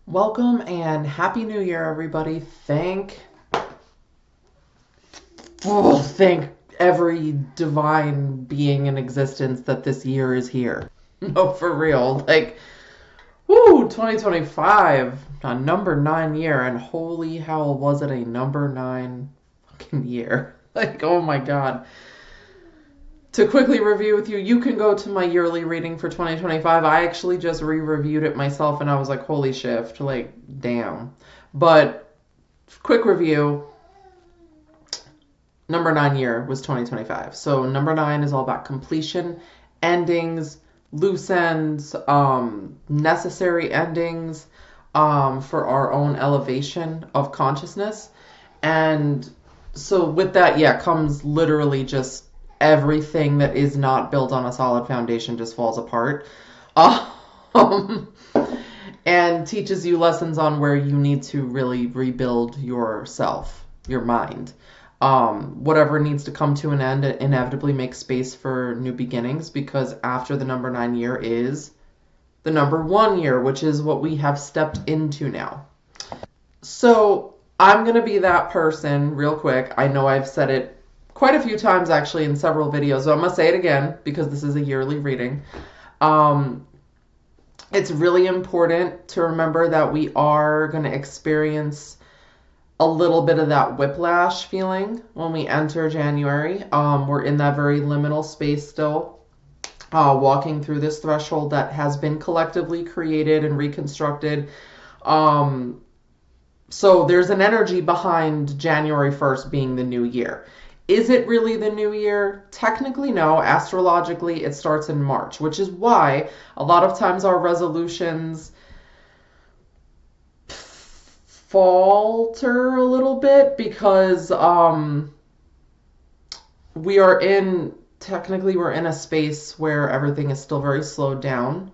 Welcome and Happy New Year, everybody. Thank every divine being in existence that this year is here. No, for real. 2025, a number 9 year, and holy hell, was it a number 9 fucking year. Oh my god. To quickly review with you, you can go to my yearly reading for 2025. I actually just re-reviewed it myself and I was like, holy shift, damn. But quick review, number 9 year was 2025. So number 9 is all about completion, endings, loose ends, necessary endings for our own elevation of consciousness. And so with that, comes literally just everything that is not built on a solid foundation just falls apart. And teaches you lessons on where you need to really rebuild yourself, your mind. Whatever needs to come to an end, it inevitably makes space for new beginnings, because after the number 9 year is the number 1 year, which is what we have stepped into now. So I'm going to be that person real quick. I know I've said it quite a few times actually in several videos, so I'm going to say it again because this is a yearly reading. It's really important to remember that we are going to experience a little bit of that whiplash feeling when we enter January. We're in that very liminal space still, walking through this threshold that has been collectively created and reconstructed. So there's an energy behind January 1st being the new year. Is it really the new year? Technically, no. Astrologically, it starts in March, which is why a lot of times our resolutions falter a little bit, because we're in a space where everything is still very slowed down.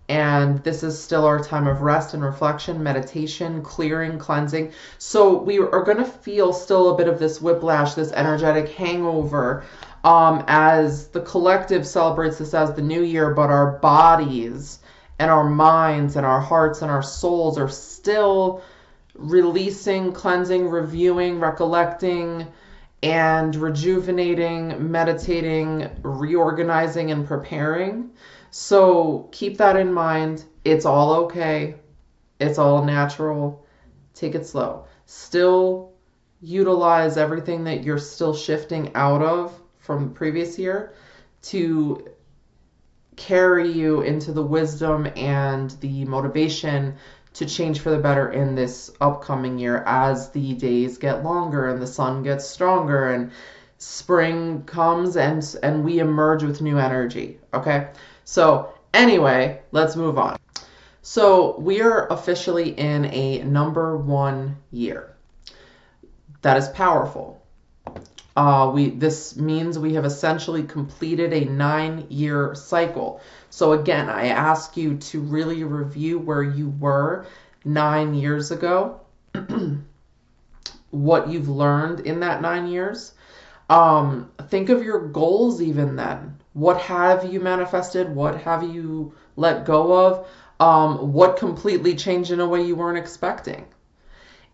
And this is still our time of rest and reflection, meditation, clearing, cleansing. So we are going to feel still a bit of this whiplash, this energetic hangover, as the collective celebrates this as the new year, but our bodies and our minds and our hearts and our souls are still releasing, cleansing, reviewing, recollecting, and rejuvenating, meditating, reorganizing, and preparing. So keep that in mind. It's all okay. It's all natural. Take it slow. Still utilize everything that you're still shifting out of from the previous year to carry you into the wisdom and the motivation to change for the better in this upcoming year, as the days get longer and the sun gets stronger and spring comes and we emerge with new energy. Okay? So anyway, let's move on. So we are officially in a number 1 year. That is powerful. This means we have essentially completed a 9-year cycle. So again, I ask you to really review where you were 9 years ago, what you've learned in that 9 years. Think of your goals even then. What have you manifested? What have you let go of? What completely changed in a way you weren't expecting?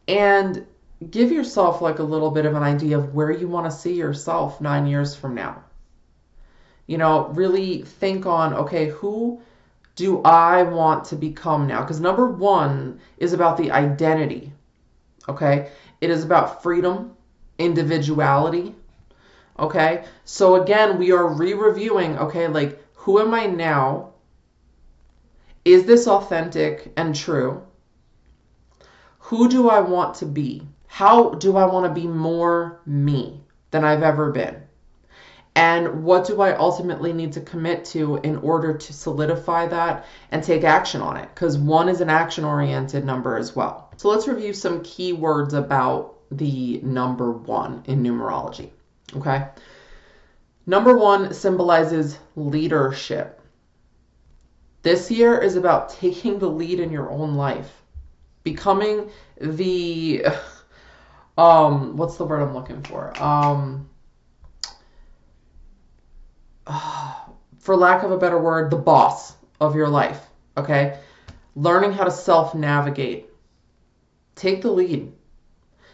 And give yourself a little bit of an idea of where you want to see yourself 9 years from now. Really think on, okay, who do I want to become now? Because number 1 is about the identity, okay? It is about freedom, individuality. Okay, so again, we are re-reviewing, okay, who am I now? Is this authentic and true? Who do I want to be? How do I want to be more me than I've ever been? And what do I ultimately need to commit to in order to solidify that and take action on it? Because 1 is an action-oriented number as well. So let's review some key words about the number 1 in numerology. Okay. Number 1 symbolizes leadership. This year is about taking the lead in your own life. Becoming the, what's the word I'm looking for? For lack of a better word, the boss of your life. Okay. Learning how to self-navigate. Take the lead.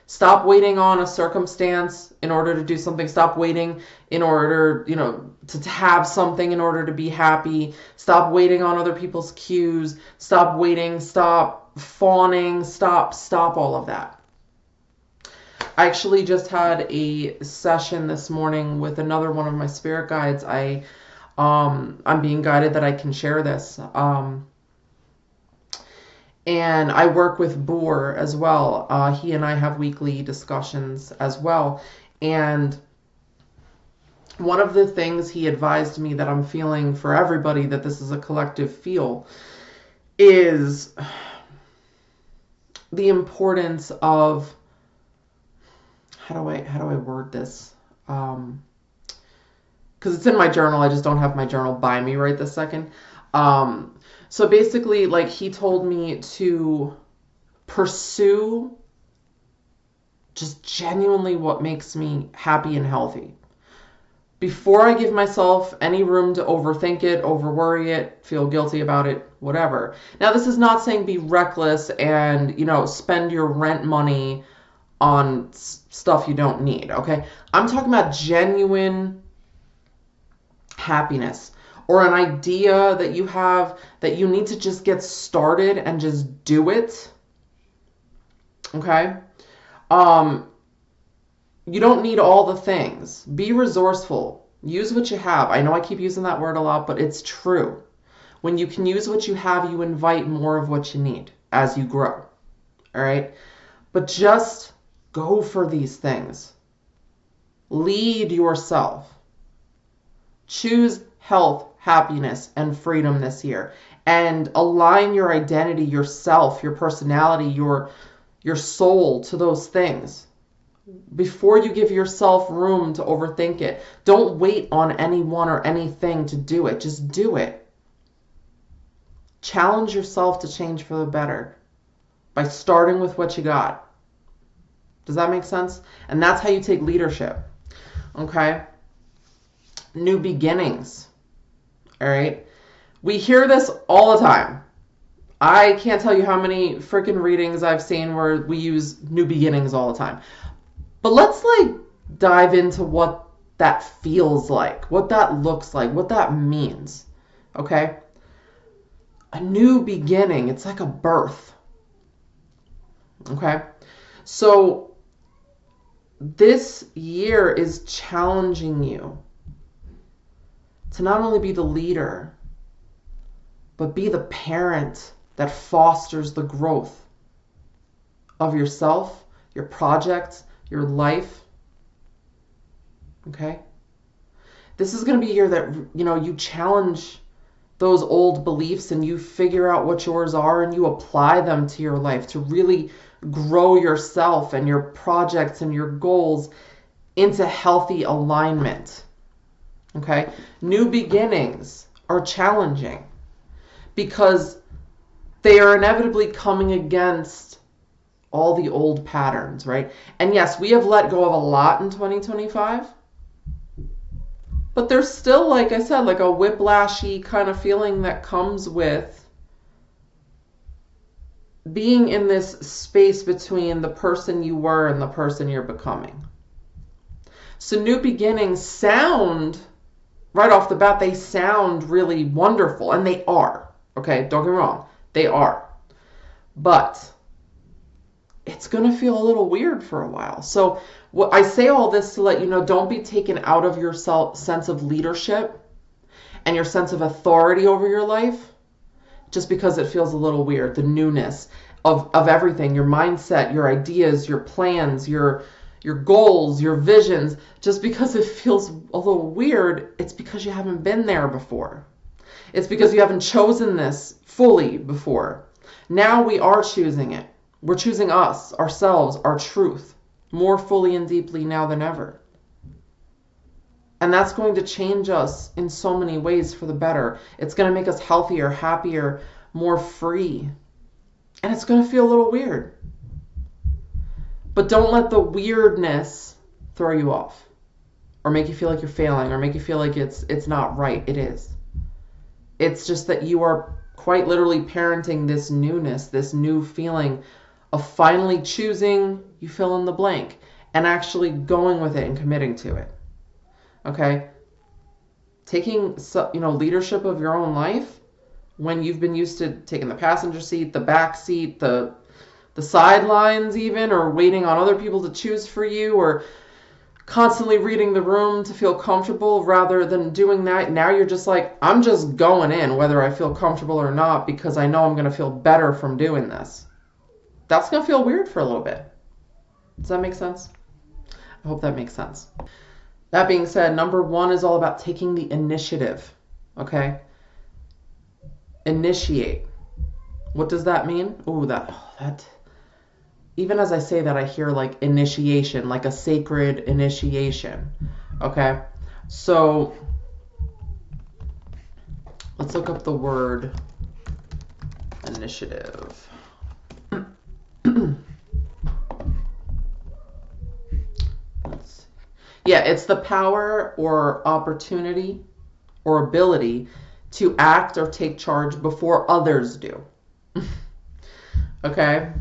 Stop waiting on a circumstance in order to do something. Stop waiting in order, to have something in order to be happy. Stop waiting on other people's cues. Stop waiting. Stop fawning. Stop all of that. I actually just had a session this morning with another one of my spirit guides. I'm being guided that I can share this. And I work with Boer as well. He and I have weekly discussions as well. And one of the things he advised me that I'm feeling for everybody, that this is a collective feel, is the importance of, how do I word this? Because it's in my journal. I just don't have my journal by me right this second. So basically, like, he told me to pursue just genuinely what makes me happy and healthy. Before I give myself any room to overthink it, overworry it, feel guilty about it, whatever. Now, this is not saying be reckless and, spend your rent money on stuff you don't need, okay? I'm talking about genuine happiness, or an idea that you have that you need to just get started and just do it. Okay? You don't need all the things. Be resourceful. Use what you have. I know I keep using that word a lot, but it's true. When you can use what you have, you invite more of what you need as you grow. All right? But just go for these things. Lead yourself. Choose health, happiness, and freedom this year. And align your identity, yourself, your personality, your soul to those things. Before you give yourself room to overthink it. Don't wait on anyone or anything to do it. Just do it. Challenge yourself to change for the better by starting with what you got. Does that make sense? And that's how you take leadership. Okay? New beginnings. All right? We hear this all the time. I can't tell you how many freaking readings I've seen where we use new beginnings all the time. But let's dive into what that feels like, what that looks like, what that means. Okay? A new beginning, it's like a birth. Okay? So this year is challenging you to not only be the leader, but be the parent that fosters the growth of yourself, your projects, your life. Okay? This is going to be a year that, you challenge those old beliefs and you figure out what yours are and you apply them to your life to really grow yourself and your projects and your goals into healthy alignment. Okay? New beginnings are challenging because they are inevitably coming against all the old patterns, right? And yes, we have let go of a lot in 2025, but there's still, like I said, like a whiplashy kind of feeling that comes with being in this space between the person you were and the person you're becoming. So new beginnings sound, right off the bat, they sound really wonderful, and they are. Okay, don't get me wrong, they are. But it's going to feel a little weird for a while. So I say all this to let you know, don't be taken out of your sense of leadership and your sense of authority over your life just because it feels a little weird. The newness of everything, your mindset, your ideas, your plans, your goals, your visions, just because it feels a little weird, it's because you haven't been there before. It's because you haven't chosen this fully before. Now we are choosing it. We're choosing us, ourselves, our truth, more fully and deeply now than ever. And that's going to change us in so many ways for the better. It's going to make us healthier, happier, more free. And it's going to feel a little weird. But don't let the weirdness throw you off or make you feel like you're failing or make you feel like it's not right. It is. It's just that you are quite literally parenting this newness, this new feeling of finally choosing, you fill in the blank, and actually going with it and committing to it. Okay? Taking, leadership of your own life when you've been used to taking the passenger seat, the back seat, the sidelines even, or waiting on other people to choose for you, or constantly reading the room to feel comfortable. Rather than doing that, now you're just like, I'm just going in whether I feel comfortable or not, because I know I'm going to feel better from doing this. That's going to feel weird for a little bit. Does that make sense? I hope that makes sense. That being said, number 1 is all about taking the initiative. Okay? Initiate. What does that mean? Ooh, that even as I say that, I hear like initiation, like a sacred initiation. Okay? So let's look up the word initiative. Yeah, it's the power or opportunity or ability to act or take charge before others do. Okay?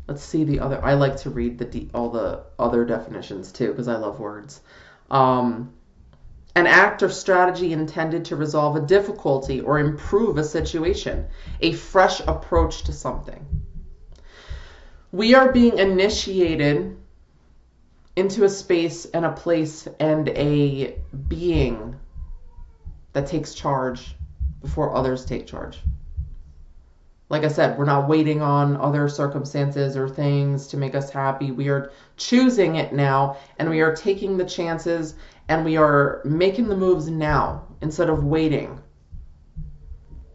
Let's see the other. I like to read all the other definitions too, because I love words. An act or strategy intended to resolve a difficulty or improve a situation. A fresh approach to something. We are being initiated into a space and a place and a being that takes charge before others take charge. Like I said, we're not waiting on other circumstances or things to make us happy. We are choosing it now, and we are taking the chances, and we are making the moves now instead of waiting.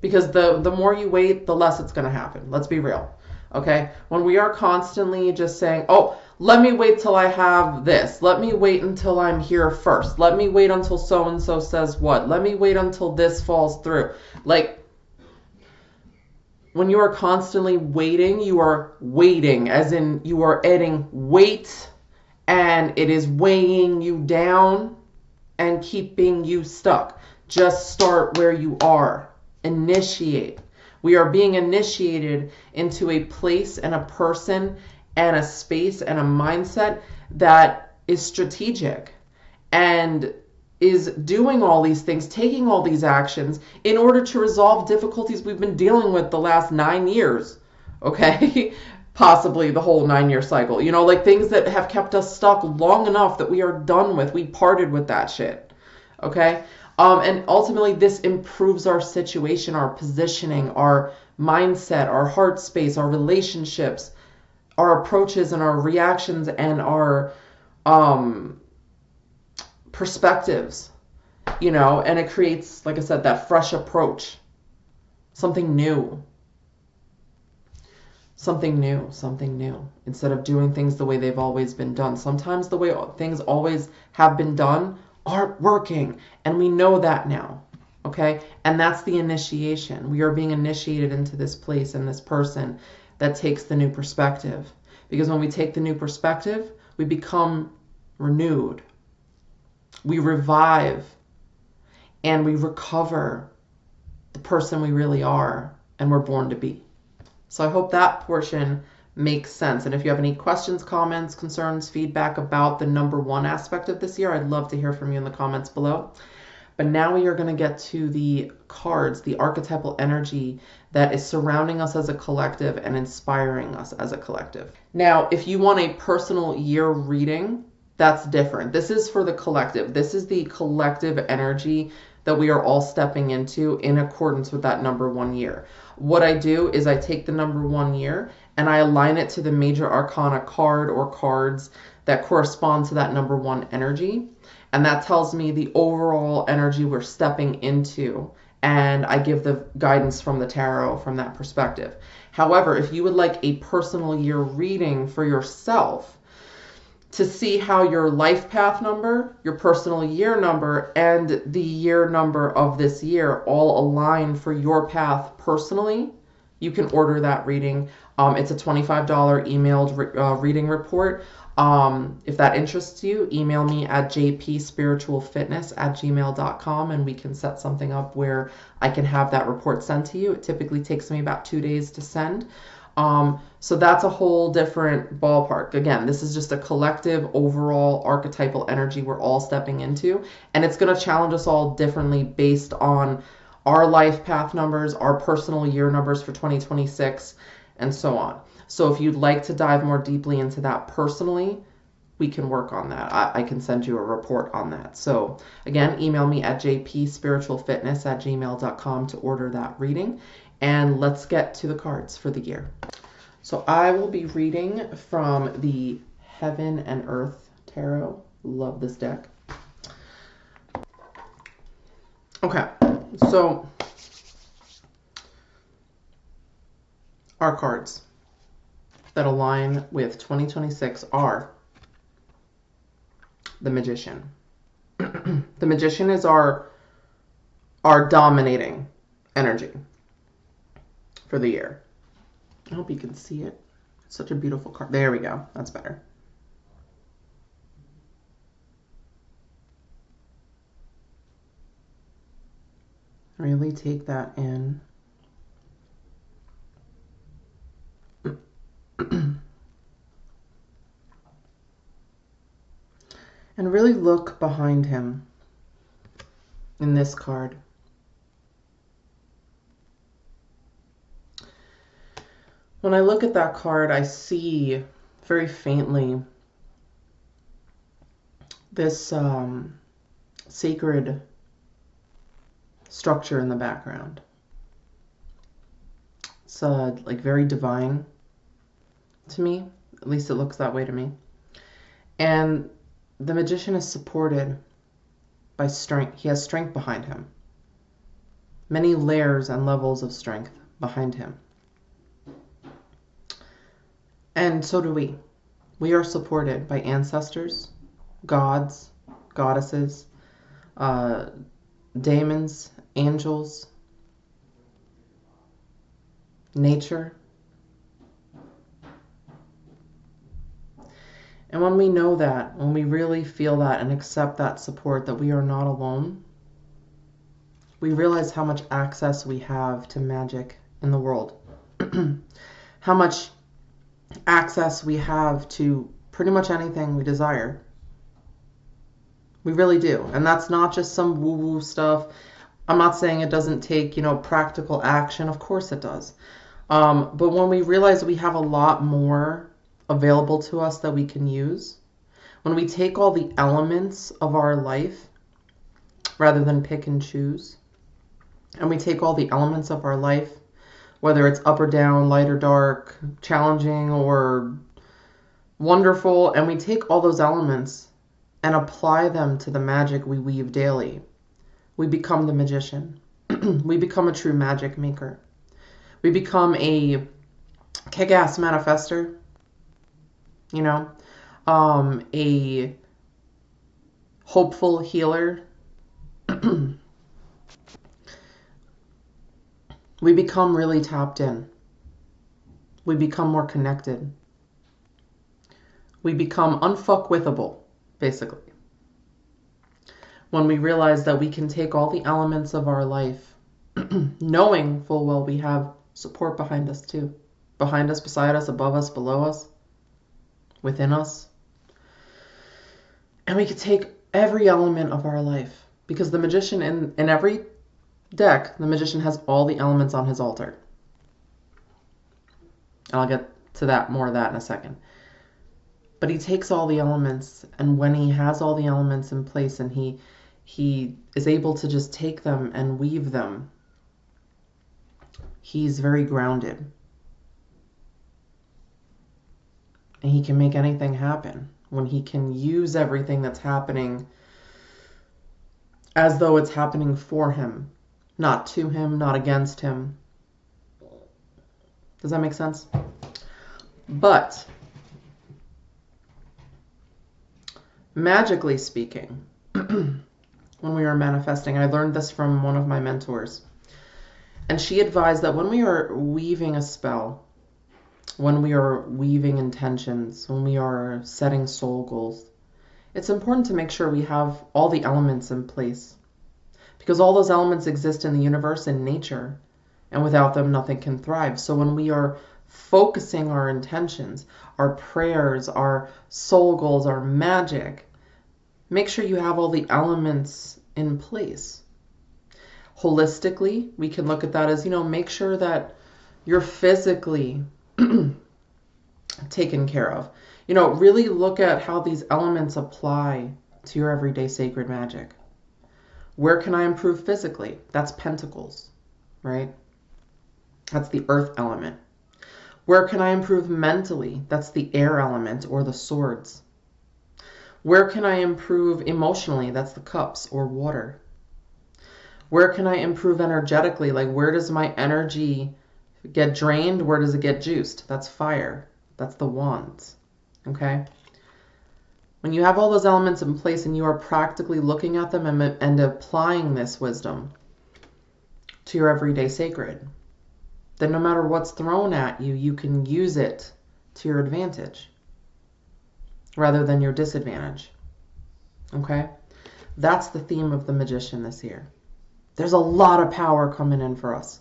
Because the more you wait, the less it's going to happen. Let's be real. Okay? When we are constantly just saying, oh, let me wait till I have this. Let me wait until I'm here first. Let me wait until so-and-so says what. Let me wait until this falls through. Like, when you are constantly waiting, you are waiting, as in you are adding weight, and it is weighing you down and keeping you stuck. Just start where you are. Initiate. We are being initiated into a place and a person and a space and a mindset that is strategic and is doing all these things, taking all these actions in order to resolve difficulties we've been dealing with the last 9 years. Okay? Possibly the whole 9-year cycle. Like things that have kept us stuck long enough that we are done with. We parted with that shit. Okay? And ultimately this improves our situation, our positioning, our mindset, our heart space, our relationships, our approaches and our reactions and our perspectives, and it creates, like I said, that fresh approach, something new, instead of doing things the way they've always been done. Sometimes the way things always have been done aren't working, and we know that now. Okay? And that's the initiation. We are being initiated into this place and this person that takes the new perspective. Because when we take the new perspective, we become renewed. We revive and we recover the person we really are and we're born to be. So I hope that portion makes sense. And if you have any questions, comments, concerns, feedback about the number 1 aspect of this year, I'd love to hear from you in the comments below. But now we are going to get to the cards, the archetypal energy that is surrounding us as a collective and inspiring us as a collective. Now, if you want a personal year reading, that's different. This is for the collective. This is the collective energy that we are all stepping into in accordance with that number 1 year. What I do is I take the number 1 year and I align it to the major arcana card or cards that correspond to that number 1 energy. And that tells me the overall energy we're stepping into. And I give the guidance from the tarot from that perspective. However, if you would like a personal year reading for yourself to see how your life path number, your personal year number, and the year number of this year all align for your path personally, you can order that reading. It's a $25 emailed reading report. If that interests you, email me at jpspiritualfitness@gmail.com and we can set something up where I can have that report sent to you. It typically takes me about 2 days to send. So that's a whole different ballpark. Again, this is just a collective overall archetypal energy we're all stepping into, and it's going to challenge us all differently based on our life path numbers, our personal year numbers for 2026, and so on. So if you'd like to dive more deeply into that personally, we can work on that. I can send you a report on that. So again, email me at jpspiritualfitness@gmail.com to order that reading. And let's get to the cards for the year. So I will be reading from the Heaven and Earth Tarot. Love this deck. Okay, so our cards that align with 2026 are the Magician. The Magician is our dominating energy for the year. I hope you can see it. It's such a beautiful card. There we go. That's better. Really take that in. And really look behind him in this card. When I look at that card, I see very faintly this sacred structure in the background. It's like very divine to me. At least it looks that way to me. And the Magician is supported by strength. He has strength behind him. Many layers and levels of strength behind him. And so do we. We are supported by ancestors, gods, goddesses, daemons, angels, nature. And when we know that, when we really feel that and accept that support, that we are not alone, we realize how much access we have to magic in the world. How much access we have to pretty much anything we desire. We really do. And that's not just some woo-woo stuff. I'm not saying it doesn't take, practical action. Of course it does. But when we realize we have a lot more available to us that we can use, when we take all the elements of our life rather than pick and choose, and we take all the elements of our life, whether it's up or down, light or dark, challenging or wonderful, and we take all those elements and apply them to the magic we weave daily, we become the Magician. We become a true magic maker. We become a kick-ass manifester, a hopeful healer. We become really tapped in. We become more connected. We become unfuckwithable, basically. When we realize that we can take all the elements of our life, knowing full well we have support behind us too. Behind us, beside us, above us, below us, within us. And we could take every element of our life, because the Magician in every deck, the Magician has all the elements on his altar. And I'll get to more of that in a second. But he takes all the elements, and when he has all the elements in place and he is able to just take them and weave them, he's very grounded. And he can make anything happen when he can use everything that's happening as though it's happening for him, not to him, not against him. Does that make sense? But magically speaking, when we are manifesting, I learned this from one of my mentors, and she advised that when we are weaving a spell, when we are weaving intentions, when we are setting soul goals, it's important to make sure we have all the elements in place, because all those elements exist in the universe and nature, and without them nothing can thrive. So when we are focusing our intentions, our prayers, our soul goals, our magic. Make sure you have all the elements in place. Holistically, we can look at that as, make sure that you're physically taken care of. Really look at how these elements apply to your everyday sacred magic. Where can I improve physically? That's pentacles, right? That's the earth element. Where can I improve mentally? That's the air element or the swords. Where can I improve emotionally? That's the cups or water. Where can I improve energetically? Like, where does my energy get drained? Where does it get juiced? That's fire. That's the wands. Okay? When you have all those elements in place and you are practically looking at them and applying this wisdom to your everyday sacred, then no matter what's thrown at you, you can use it to your advantage rather than your disadvantage. Okay? That's the theme of the Magician this year. There's a lot of power coming in for us.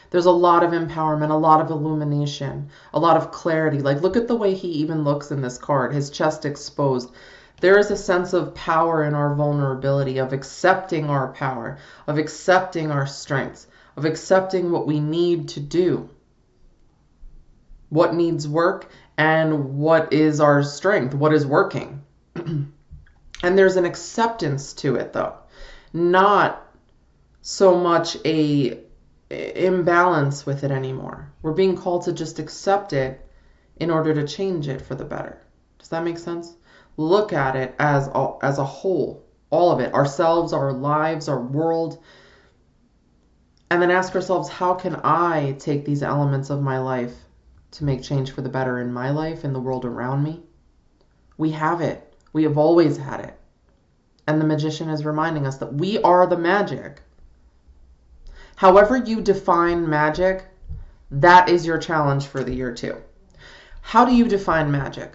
There's a lot of empowerment, a lot of illumination, a lot of clarity. Like, look at the way he even looks in this card, his chest exposed. There is a sense of power in our vulnerability, of accepting our power, of accepting our strengths, of accepting what we need to do, what needs work, and what is our strength, what is working. And there's an acceptance to it, though. Not so much a imbalance with it anymore. We're being called to just accept it in order to change it for the better. Does that make sense? Look at it as a whole, all of it, ourselves, our lives, our world, and then ask ourselves, how can I take these elements of my life to make change for the better in my life, in the world around me? We have it. We have always had it. And the Magician is reminding us that we are the magic. However you define magic, that is your challenge for the year too. How do you define magic?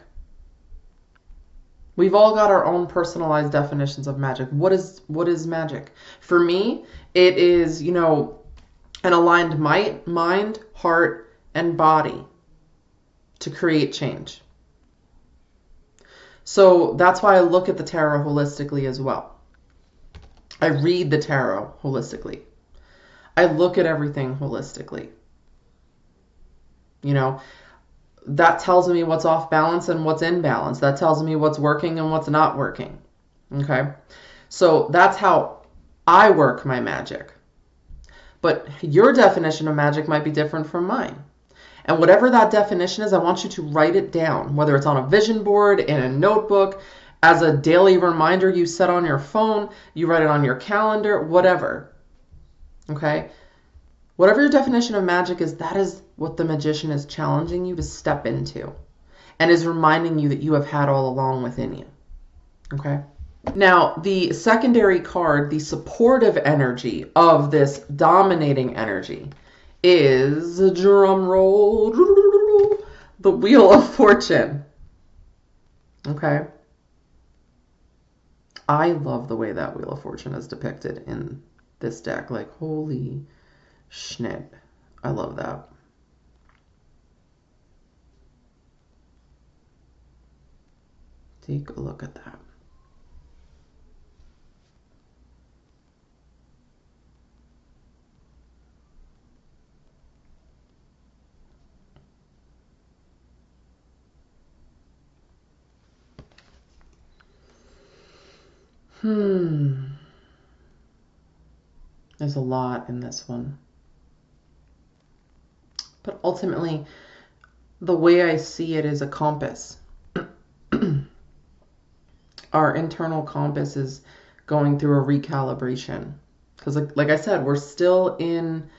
We've all got our own personalized definitions of magic. What is magic? For me, it is, an aligned mind, heart, and body to create change. So that's why I look at the tarot holistically as well. I read the tarot holistically. I look at everything holistically. That tells me what's off balance and what's in balance. That tells me what's working and what's not working. Okay? So that's how I work my magic. But your definition of magic might be different from mine. And whatever that definition is, I want you to write it down, whether it's on a vision board, in a notebook, as a daily reminder you set on your phone, you write it on your calendar, whatever. Okay? Whatever your definition of magic is, that is what the Magician is challenging you to step into and is reminding you that you have had all along within you. Okay? Now, the secondary card, the supportive energy of this dominating energy is, drum roll, the Wheel of Fortune. Okay? I love the way that Wheel of Fortune is depicted in this deck. Like, holy schnit. I love that. Take a look at that. There's a lot in this one. But ultimately, the way I see it is a compass. Our internal compass is going through a recalibration. Because like I said, we're still in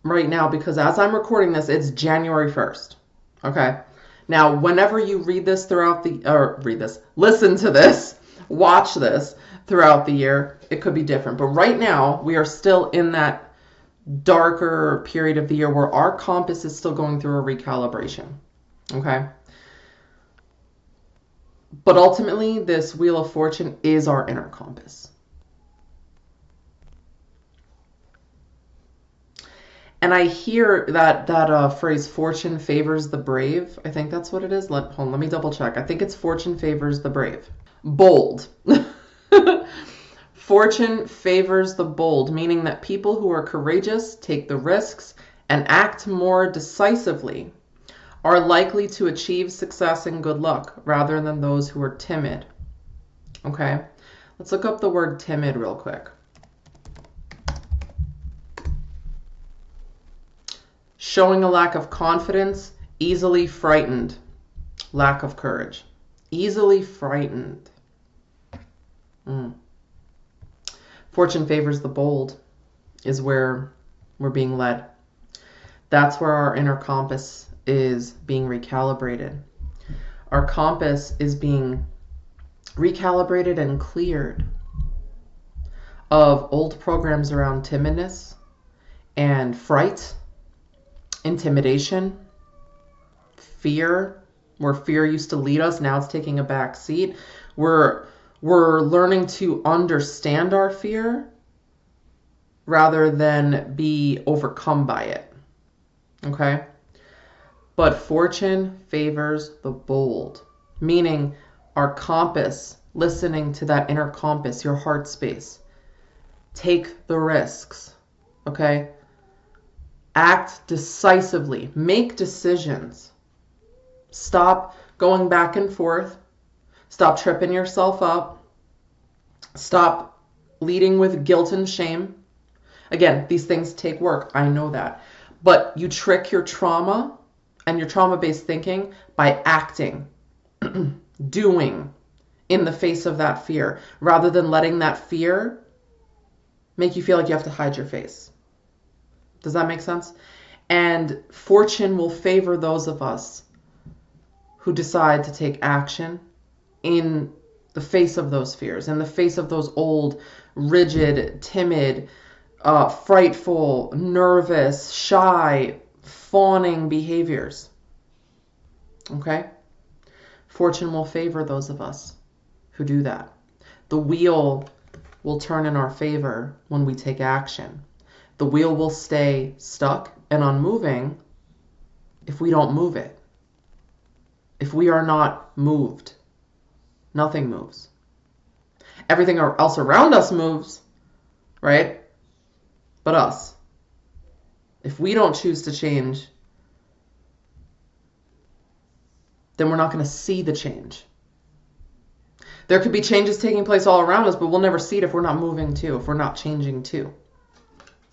right now, because as I'm recording this, it's January 1st. Okay? Now, whenever you read this listen to this, watch this throughout the year, it could be different. But right now, we are still in that darker period of the year where our compass is still going through a recalibration. Okay? But ultimately, this Wheel of Fortune is our inner compass. And I hear that phrase, fortune favors the brave. I think that's what it is. Hold on, let me double check. I think it's fortune favors the brave. Bold. Fortune favors the bold, meaning that people who are courageous, take the risks, and act more decisively are likely to achieve success and good luck rather than those who are timid. Okay, let's look up the word timid real quick. Showing a lack of confidence, easily frightened, lack of courage. Easily frightened. Fortune favors the bold is where we're being led. That's where our inner compass is being recalibrated. Our compass is being recalibrated and cleared of old programs around timidness and fright, intimidation, fear, where fear used to lead us. Now it's taking a back seat. We're learning to understand our fear rather than be overcome by it. Okay? But fortune favors the bold, meaning our compass, listening to that inner compass, your heart space. Take the risks. Okay? Act decisively. Make decisions. Stop going back and forth. Stop tripping yourself up. Stop leading with guilt and shame. Again, these things take work. I know that. But you trick your trauma and your trauma-based thinking by acting, doing in the face of that fear, rather than letting that fear make you feel like you have to hide your face. Does that make sense? And fortune will favor those of us who decide to take action in the face of those fears, in the face of those old, rigid, timid, frightful, nervous, shy, fawning behaviors. Okay? Fortune will favor those of us who do that. The wheel will turn in our favor when we take action. The wheel will stay stuck and unmoving if we don't move it. If we are not moved, nothing moves. Everything else around us moves, right? But us. If we don't choose to change, then we're not going to see the change. There could be changes taking place all around us, but we'll never see it if we're not moving too, if we're not changing too.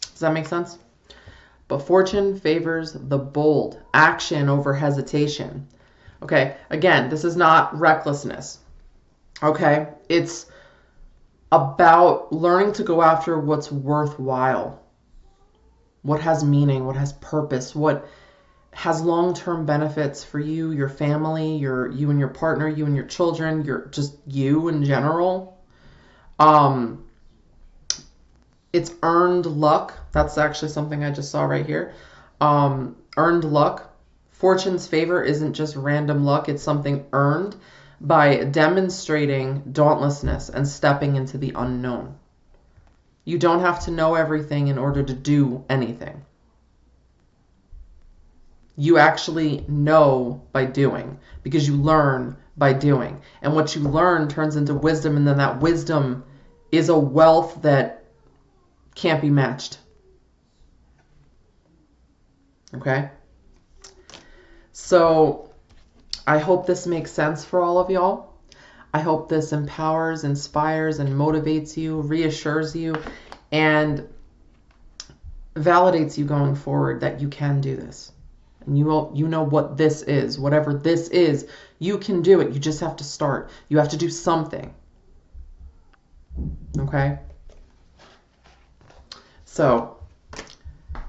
Does that make sense? But fortune favors the bold. Action over hesitation. Okay, again, this is not recklessness. Okay, it's about learning to go after what's worthwhile, what has meaning, what has purpose, what has long-term benefits for you, your family, you and your partner, you and your children, just you in general. It's earned luck. That's actually something I just saw right here. Earned luck. Fortune's favor isn't just random luck. It's something earned by demonstrating dauntlessness and stepping into the unknown. You don't have to know everything in order to do anything. You actually know by doing, because you learn by doing. And what you learn turns into wisdom, and then that wisdom is a wealth that can't be matched. Okay? So I hope this makes sense for all of y'all. I hope this empowers, inspires, and motivates you, reassures you, and validates you going forward that you can do this. And you know what this is. Whatever this is, you can do it. You just have to start. You have to do something. Okay? So,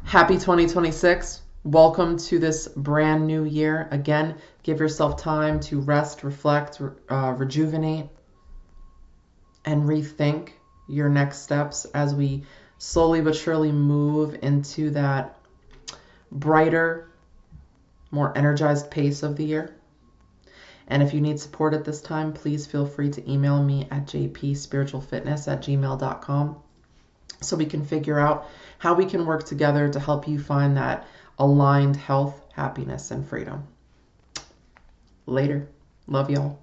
happy 2026. Welcome to this brand new year. Again, give yourself time to rest, reflect, rejuvenate, and rethink your next steps as we slowly but surely move into that brighter, more energized pace of the year. And if you need support at this time, please feel free to email me at jpspiritualfitness@gmail.com. so we can figure out how we can work together to help you find that aligned health, happiness, and freedom. Later. Love y'all.